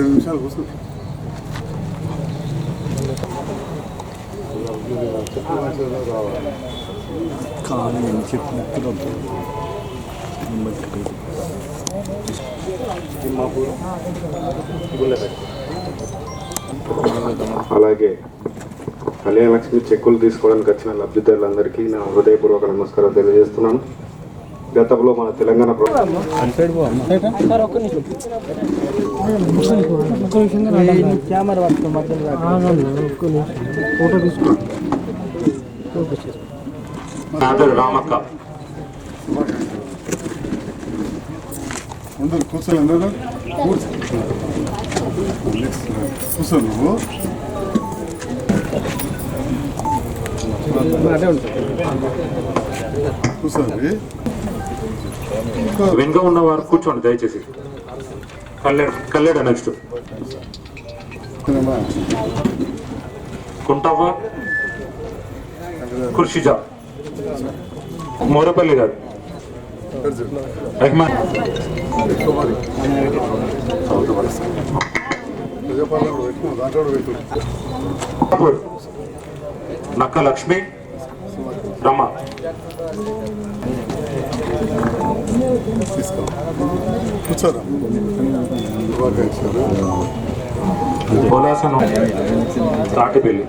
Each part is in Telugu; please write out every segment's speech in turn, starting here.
నిమిషాలు కూర్చో. అలాగే కళ్యాణ లక్ష్మి చెక్కులు తీసుకోవడానికి వచ్చిన లబ్ధిదారులందరికీ నా హృదయపూర్వక నమస్కారం తెలియజేస్తున్నాను. గతంలో మన తెలంగాణ రామక్క అందరు కూర్చొని అందరూ కూర్చో నువ్వు కూర్చోండి. వెనుక ఉన్నవారు కూర్చోండి దయచేసి. కల్లెడ నెక్స్ట్ కుంటవ్వ ఖుర్షిజా మోరపల్లి గారు రెహమాన్ నక్క లక్ష్మి రమ కూర్చోరా. పోలాసనం తాటిపల్లి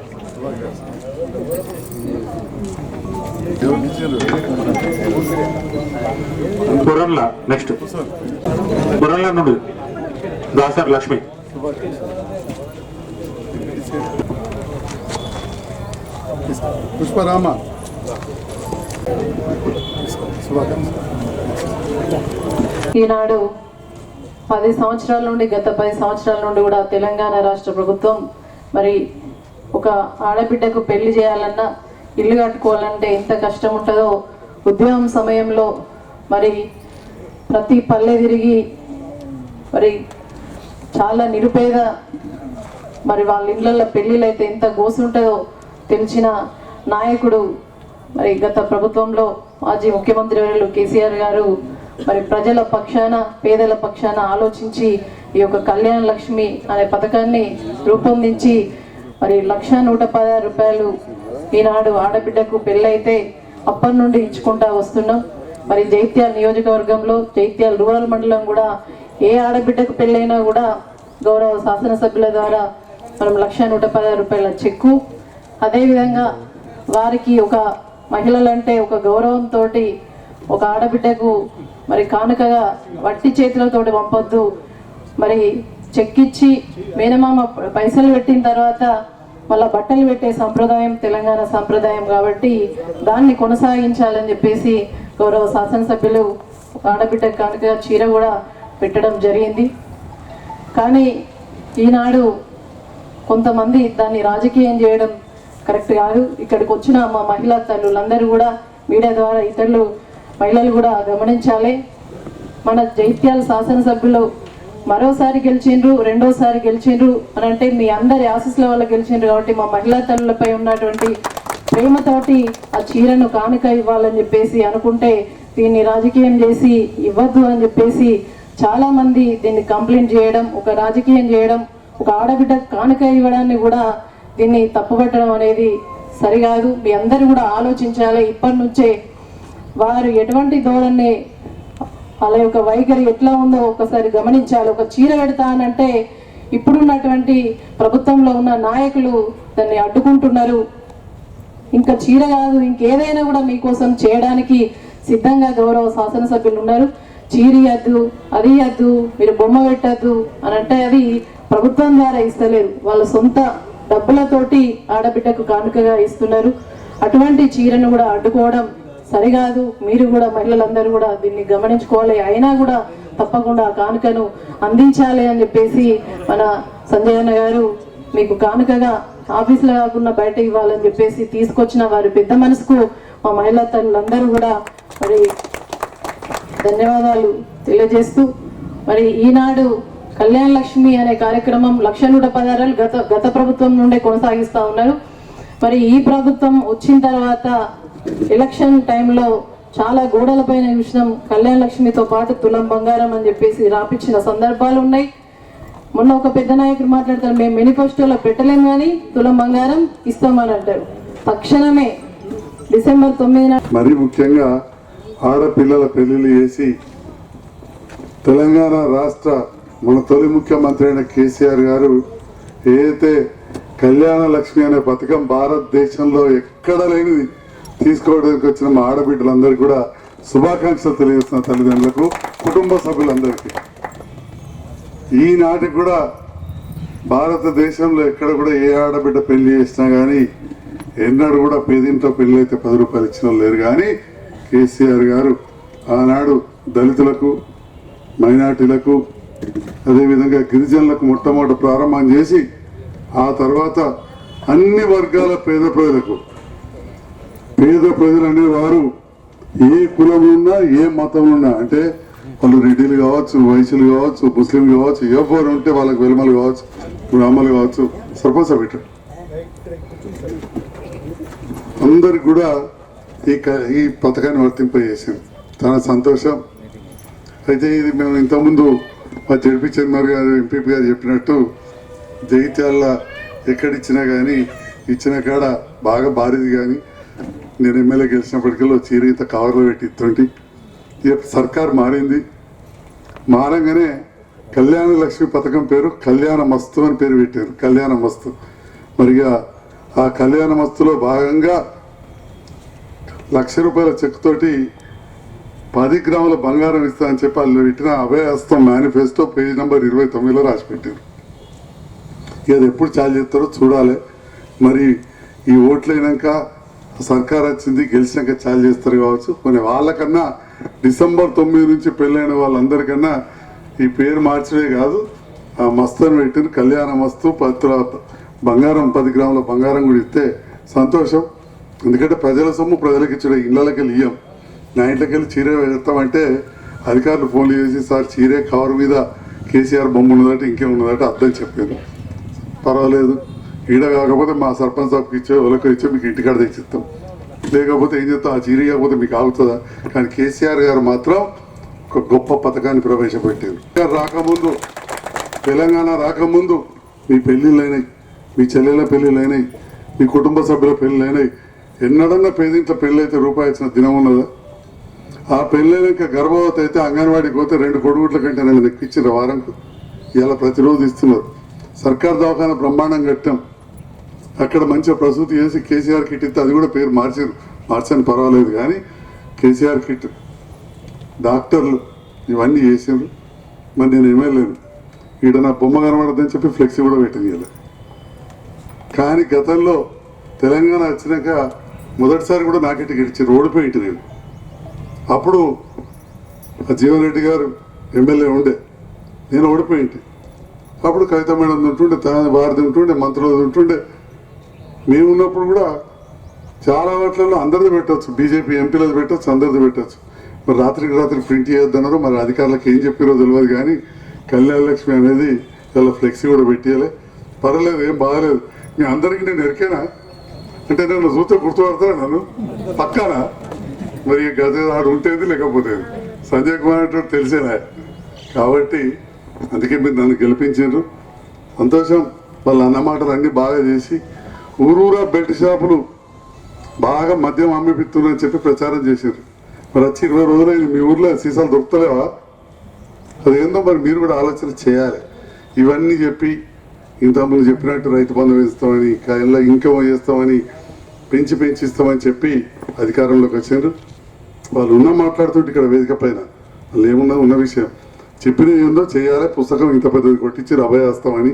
బుర్రన్ల నెక్స్ట్ బుర్రన్ల నుండి దాసర్ లక్ష్మి పుష్పరామ ఈనాడు 10 సంవత్సరాల నుండి గత 10 సంవత్సరాల నుండి కూడా తెలంగాణ రాష్ట్ర ప్రభుత్వం మరి ఒక ఆడబిడ్డకు పెళ్లి చేయాలన్నా ఇల్లు కట్టుకోవాలంటే ఎంత కష్టం ఉంటుందో ఉద్యమం సమయంలో మరి ప్రతి పల్లె తిరిగి మరి చాలా నిరుపేద మరి వాళ్ళ ఇళ్ళల్లో పెళ్ళిళ్ళు అయితే ఎంత గోసుంటుందో తెలిసిన నాయకుడు మరి గత ప్రభుత్వంలో మాజీ ముఖ్యమంత్రి వర్యులు కేసీఆర్ గారు మరి ప్రజల పక్షాన పేదల పక్షాన ఆలోచించి ఈ యొక్క కళ్యాణ లక్ష్మి అనే పథకాన్ని రూపొందించి మరి 1,116 రూపాయలు ఈనాడు ఆడబిడ్డకు పెళ్ళైతే అప్పటి నుండి ఇచ్చుకుంటా వస్తున్నాం. మరి జైత్యాల నియోజకవర్గంలో జైత్యాల రూరల్ మండలం కూడా ఏ ఆడబిడ్డకు పెళ్ళైనా కూడా గౌరవ శాసనసభ్యుల ద్వారా మనం 1,116 రూపాయల చెక్కు, అదేవిధంగా వారికి ఒక మహిళలంటే ఒక గౌరవంతో ఒక ఆడబిడ్డకు మరి కానుకగా వట్టి చేతులతోటి పంపొద్దు, మరి చెక్కిచ్చి మేనమామ పైసలు పెట్టిన తర్వాత మళ్ళీ బట్టలు పెట్టే సంప్రదాయం తెలంగాణ సంప్రదాయం కాబట్టి దాన్ని కొనసాగించాలని చెప్పేసి గౌరవ శాసనసభ్యులు ఆడబిడ్డ కానుకగా చీర కూడా పెట్టడం జరిగింది. కానీ ఈనాడు కొంతమంది దాన్ని రాజకీయం చేయడం కరెక్ట్ కాదు. ఇక్కడికి వచ్చిన మా మహిళా తల్లులందరూ కూడా మీడియా ద్వారా ఇతరులు మహిళలు కూడా గమనించాలి. మన జైత్యాల శాసనసభ్యులు మరోసారి గెలిచిండ్రు, రెండోసారి గెలిచిండ్రు అని అంటే మీ అందరి ఆశీస్సుల వల్ల గెలిచిండ్రు కాబట్టి మా మహిళా తల్లులపై ఉన్నటువంటి ప్రేమతోటి ఆ చీరను కానుక ఇవ్వాలని చెప్పేసి అనుకుంటే దీన్ని రాజకీయం చేసి ఇవ్వద్దు అని చెప్పేసి చాలా మంది దీన్ని కంప్లైంట్ చేయడం, ఒక రాజకీయం చేయడం, ఒక ఆడబిడ్డ కానుక ఇవ్వడాన్ని కూడా దీన్ని తప్పుపట్టడం అనేది సరికాదు. మీ అందరూ కూడా ఆలోచించాలి. ఇప్పటి నుంచే వారు ఎటువంటి ధోరణి వాళ్ళ యొక్క వైఖరి ఎట్లా ఉందో ఒకసారి గమనించాలి. ఒక చీర పెడతానంటే ఇప్పుడున్నటువంటి ప్రభుత్వంలో ఉన్న నాయకులు దాన్ని అడ్డుకుంటున్నారు. ఇంకా చీర కాదు ఇంకేదైనా కూడా మీకోసం చేయడానికి సిద్ధంగా గౌరవ శాసనసభ్యులు ఉన్నారు. చీర ఇవ్వద్దు, అది ఇవ్వద్దు, మీరు బొమ్మ పెట్టద్దు అని అంటే అది ప్రభుత్వం ద్వారా ఇస్తలేరు, వాళ్ళ సొంత డబ్బులతోటి ఆడబిడ్డకు కానుకగా ఇస్తున్నారు. అటువంటి చీరను కూడా అడ్డుకోవడం సరికాదు. మీరు కూడా మహిళలందరూ కూడా దీన్ని గమనించుకోవాలి. అయినా కూడా తప్పకుండా కానుకను అందించాలి అని చెప్పేసి మన సంజయ్ అన్న గారు మీకు కానుకగా ఆఫీసులో కాకుండా బయట ఇవ్వాలని చెప్పేసి తీసుకొచ్చిన వారి పెద్ద మనసుకు మా మహిళా తల్లులందరూ కూడా మరి ధన్యవాదాలు తెలియజేస్తూ మరి ఈనాడు కళ్యాణ లక్ష్మి అనే కార్యక్రమం 1,116 గత ప్రభుత్వం నుండే కొనసాగిస్తూ ఉన్నారు. మరి ఈ ప్రభుత్వం వచ్చిన తర్వాత ఎలక్షన్ టైంలో చాలా గోడలపైన చూసినాం కళ్యాణ లక్ష్మితో పాటు తులం బంగారం అని చెప్పేసి రాపిచ్చిన సందర్భాలు ఉన్నాయి. మొన్న ఒక పెద్ద నాయకుడు మాట్లాడతారు, మేము మేనిఫెస్టోలో పెట్టలేము కానీ తులం బంగారం ఇస్తామని అంటారు. తక్షణమే డిసెంబర్ 9న మరి ముఖ్యంగా ఆడపిల్లల పెళ్లిళ్ళు చేసి తెలంగాణ రాష్ట్ర మన తొలి ముఖ్యమంత్రి అయిన కేసీఆర్ గారు ఏదైతే కళ్యాణ లక్ష్మి అనే పథకం భారతదేశంలో ఎక్కడ లేనిది తీసుకోవడానికి వచ్చిన మా ఆడబిడ్డలందరికీ కూడా శుభాకాంక్షలు తెలియజేస్తున్న తల్లిదండ్రులకు, కుటుంబ సభ్యులందరికీ. ఈనాటికి కూడా భారతదేశంలో ఎక్కడ కూడా ఏ ఆడబిడ్డ పెళ్లి చేసినా కానీ ఎన్నడూ కూడా పేదింట్లో పెళ్లి అయితే 10 రూపాయలు ఇచ్చిన లేరు. కానీ కేసీఆర్ గారు ఆనాడు దళితులకు, మైనార్టీలకు, అదేవిధంగా గిరిజనులకు మొట్టమొదటి ప్రారంభం చేసి ఆ తర్వాత అన్ని వర్గాల పేద ప్రజలకు, పేద ప్రజలు అనేవారు ఏ కులం ఉన్నా ఏ మతం ఉన్నా, అంటే వాళ్ళు రెడ్డిలు కావచ్చు, వైశ్యులు కావచ్చు, ముస్లింలు కావచ్చు, ఎవరు ఉంటే వాళ్ళకి వెలుమలు కావచ్చు, బ్రాహ్మలు కావచ్చు, సర్పంచ్ పెట్టారు అందరికి కూడా ఈ పథకాన్ని వర్తింపజేసింది. చాలా సంతోషం. అయితే ఇది మేము ఇంతకుముందు మా జడ్పీ చైర్మన్ గారు, ఎంపీపీ గారు చెప్పినట్టు జగిత్యాల ఎక్కడిచ్చినా కానీ ఇచ్చిన కాడ బాగా భారీది. కానీ నేను ఎమ్మెల్యే గెలిచినప్పటికీ చీర ఇంత కవర్లో పెట్టి ఇస్తుంటే ఇక సర్కార్ మారింది. మారంగానే కళ్యాణ లక్ష్మి పథకం పేరు కళ్యాణ మస్తు అని పేరు పెట్టారు. కళ్యాణ మస్తు. మరిగా ఆ కళ్యాణ మస్తులో భాగంగా ₹1,00,000 చెక్ తోటి 10 గ్రాముల బంగారం ఇస్తా అని చెప్పి వాళ్ళు పెట్టిన అభయహస్తం మేనిఫెస్టో పేజ్ నెంబర్ 29లో రాసి పెట్టారు. ఇక అది ఎప్పుడు చాలు చేస్తారో చూడాలి. మరి ఈ ఓట్లైనాక సర్కార్ వచ్చింది, గెలిచినాక చాలు చేస్తారు కావచ్చు. కొన్ని వాళ్ళకన్నా డిసెంబర్ 9 నుంచి పెళ్ళైన వాళ్ళందరికన్నా ఈ పేరు మార్చడే కాదు, ఆ మస్తుని పెట్టిన కళ్యాణ మస్తు బంగారం 10 గ్రాముల బంగారం కూడా ఇస్తే సంతోషం. ఎందుకంటే ప్రజల సొమ్ము ప్రజలకు ఇచ్చే ఇళ్ళకి వెళ్ళి ఇయ్యం. నా ఇంట్లోకి వెళ్ళి చీరే వెళ్తామంటే అధికారులు ఫోన్లు చేసి సార్ చీరే కవర్ మీద కేసీఆర్ బొమ్మ ఉన్నదట, ఇంకేమున్నదట అర్థం చెప్పారు. పర్వాలేదు, ఈడ కాకపోతే మా సర్పంచ్ సాబ్కి ఇచ్చే వాళ్ళకి ఇచ్చే మీకు ఇంటికాడ తెచ్చిస్తాం, లేకపోతే ఏం చేస్తాం, ఆ చీర కాకపోతే మీకు ఆగుతుందా. కానీ కేసీఆర్ గారు మాత్రం ఒక గొప్ప పథకాన్ని ప్రవేశపెట్టారు. రాకముందు, తెలంగాణ రాకముందు మీ పెళ్ళిళ్ళైనాయి, మీ చెల్లెళ్ళ పెళ్ళిళ్ళైనాయి, మీ కుటుంబ సభ్యుల పెళ్ళిళ్ళైనాయి. ఎన్నడన్నా పేదింట్లో పెళ్ళి అయితే రూపాయి ఇచ్చిన దినం ఉన్నదా? ఆ పెళ్ళైనాక గర్భవతి అయితే అంగన్వాడీకి పోతే 2 కొడుగుట్ల కంటే నన్ను నెక్కిచ్చిన వారంకు ఇలా ప్రతిరోజు ఇస్తున్నారు. సర్కార్ దవాఖాన బ్రహ్మాండం కట్టాం, అక్కడ మంచిగా ప్రసూతి చేసి కేసీఆర్ కిట్ ఇస్తే అది కూడా పేరు మార్చని పర్వాలేదు. కానీ కేసీఆర్ కిట్, డాక్టర్లు ఇవన్నీ చేసారు. మరి నేను ఎమ్మెల్యేను, ఈడ నా బొమ్మ కనబడదని చెప్పి ఫ్లెక్సీ కూడా పెట్టింది. కానీ గతంలో తెలంగాణ వచ్చినాక మొదటిసారి కూడా నాకే టికెట్ ఇచ్చారు, ఓడిపోయింటి నేను. అప్పుడు జీవన్ రెడ్డి గారు ఎమ్మెల్యే ఉండే, నేను ఓడిపోయింటి. అప్పుడు కవిత మేడం ఉంటుండే, భారతి ఉంటుండే, మంత్రులు ఉంటుండే. మేము ఉన్నప్పుడు కూడా చాలా వాటిలలో అందరిది పెట్టవచ్చు, బీజేపీ ఎంపీలది పెట్టవచ్చు, అందరిది పెట్టవచ్చు. మరి రాత్రికి రాత్రి ప్రింట్ చేయొద్దన్నారు. మరి అధికారులకు ఏం చెప్పారో తెలియదు. కానీ కళ్యాణ లక్ష్మి అనేది ఇలా ఫ్లెక్సీ కూడా పెట్టేయాలి. పర్వాలేదు, ఏం బాగాలేదు. మీ అందరికీ నేను ఎరికేనా అంటే నన్ను చూస్తే గుర్తుపడతారా నన్ను పక్కానా? మరి గత ఆడు ఉంటేది లేకపోతే సంజయ్ కుమార్ అంటే తెలిసేనా. కాబట్టి అందుకే మీరు నన్ను గెలిపించారు, సంతోషం. వాళ్ళ అన్నమాటలు అన్నీ బాగా చేసి ఊరూరా బెల్ట్ షాపులు బాగా మద్యం అమ్మిపిస్తున్నారని చెప్పి ప్రచారం చేశారు. మరి వచ్చి 20 రోజులైంది, మీ ఊర్లో సీసాలు దొరుకుతలేవా? అదేందో మరి మీరు కూడా ఆలోచన చేయాలి. ఇవన్నీ చెప్పి ఇంతకుముందు చెప్పినట్టు రైతు బంధు వేస్తామని, ఇంకో చేస్తామని, పెంచి ఇస్తామని చెప్పి అధికారంలోకి వచ్చారు. వాళ్ళు ఉన్న మాట్లాడుతుంటే ఇక్కడ వేదిక పైన వాళ్ళు ఏమున్నా ఉన్న విషయం చెప్పిన ఏందో చేయాలి. పుస్తకం ఇంత పెద్దది కొట్టించి అభయహస్తామని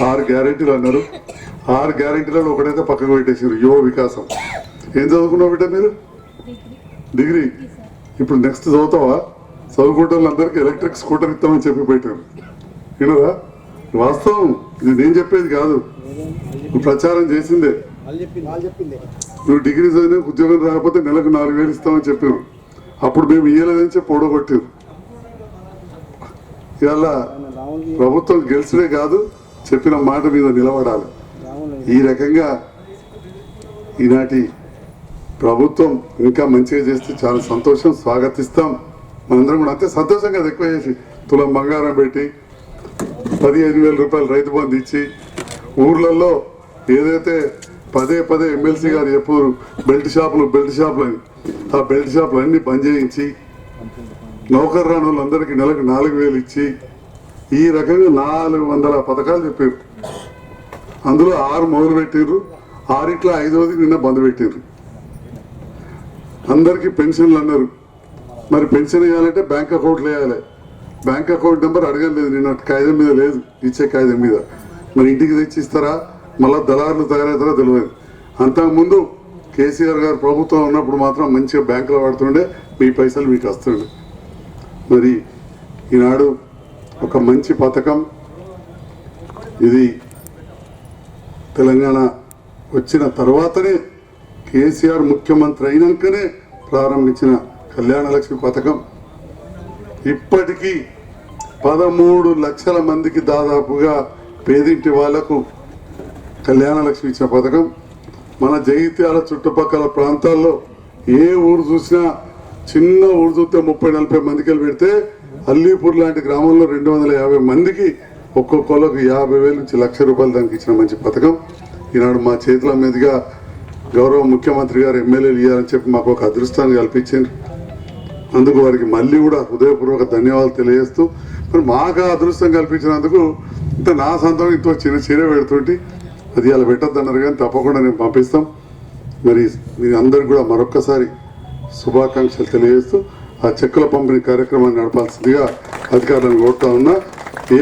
6 గ్యారెంటీలు అన్నారు. 6 గ్యారెంటీలలో ఒకటైతే పక్కకు పెట్టేసారు, యువ వికాసం. ఏం చదువుకున్నావు బిడ్డ మీరు? డిగ్రీ. ఇప్పుడు నెక్స్ట్ చదువుతావా? చదువుకుంటే వాళ్ళందరికీ ఎలక్ట్రిక్ స్కూటర్ ఇస్తామని చెప్పి పెట్టారు. వినరా? వాస్తవం, ఇది నేను చెప్పేది కాదు, నువ్వు ప్రచారం చేసిందే. నువ్వు డిగ్రీ చదివిన ఉద్యోగం రాకపోతే నెలకు 4,000 ఇస్తామని చెప్పారు. అప్పుడు మేము ఇయ్యలేదని చెప్పి ఓడగొట్టారు. ఇవాళ ప్రభుత్వం గెలిచడే కాదు, చెప్పిన మాట మీద నిలబడాలి. ఈ రకంగా ఈనాటి ప్రభుత్వం ఇంకా మంచిగా చేస్తే చాలా సంతోషం, స్వాగతిస్తాం. మనందరం కూడా అంతే సంతోషంగా అది ఎక్కువ చేసి తులం బంగారం పెట్టి 15,000 రూపాయలు రైతు బంధు ఇచ్చి ఊర్లలో ఏదైతే పదే పదే ఎమ్మెల్సీ గారు చెప్పారు బెల్ట్ షాపులు అని, ఆ బెల్ట్ షాపులు అన్ని బంద్ చేయించి నౌకర్ రాని వాళ్ళందరికీ నెలకు 4,000 ఇచ్చి ఈ రకంగా 400 పథకాలు చెప్పారు. అందులో 6 మొదలు పెట్టిర్రు, 6 5వది నిన్న బంద్ పెట్టిర్రు. అందరికీ పెన్షన్లు అన్నారు. మరి పెన్షన్ వేయాలంటే బ్యాంక్ అకౌంట్లు వేయాలి. బ్యాంక్ అకౌంట్ నెంబర్ అడగలేదు, నిన్న కాగితం మీద లేదు, ఇచ్చే కాగితం మీద. మరి ఇంటికి తెచ్చి ఇస్తారా, మళ్ళీ దళారులు తయారవుతారో తెలియదు. అంతకుముందు కేసీఆర్ గారు ప్రభుత్వం ఉన్నప్పుడు మాత్రం మంచిగా బ్యాంకులో పడుతుండే, మీ పైసలు మీకు వస్తుండే. మరి ఈనాడు ఒక మంచి పథకం ఇది. తెలంగాణ వచ్చిన తర్వాతనే కేసీఆర్ ముఖ్యమంత్రి అయినాకనే ప్రారంభించిన కళ్యాణ లక్ష్మి పథకం ఇప్పటికీ 13 లక్షల మందికి దాదాపుగా పేదింటి వాళ్లకు కళ్యాణ లక్ష్మి ఇచ్చిన పథకం. మన జగిత్యాల చుట్టుపక్కల ప్రాంతాల్లో ఏ ఊరు చూసినా, చిన్న ఊరు చూస్తే 30-40 మందికి పెడితే అల్లీపూర్ లాంటి గ్రామంలో 250 మందికి ఒక్కొక్కళ్ళకు 50,000 నుంచి ₹1,00,000 దానికి ఇచ్చిన మంచి పథకం. ఈనాడు మా చేతుల మీదుగా గౌరవ ముఖ్యమంత్రి గారు ఎమ్మెల్యేలు ఇవ్వాలని చెప్పి మాకు ఒక అదృష్టాన్ని కల్పించారు. అందుకు వారికి మళ్ళీ కూడా హృదయపూర్వక ధన్యవాదాలు తెలియజేస్తూ, మరి మాకు ఆ అదృష్టం కల్పించినందుకు ఇంత నా సొంతం ఇంతో చిన్న చీర పెడుతుంటే అది అలా పెట్టద్దన్నారు, కానీ తప్పకుండా నేను పంపిస్తాం. మరి మీ అందరికి కూడా మరొక్కసారి శుభాకాంక్షలు తెలియజేస్తూ ఆ చెక్కుల పంపిణీ కార్యక్రమాన్ని నడపాల్సిందిగా అధికారులను కోరుతా ఉన్నా.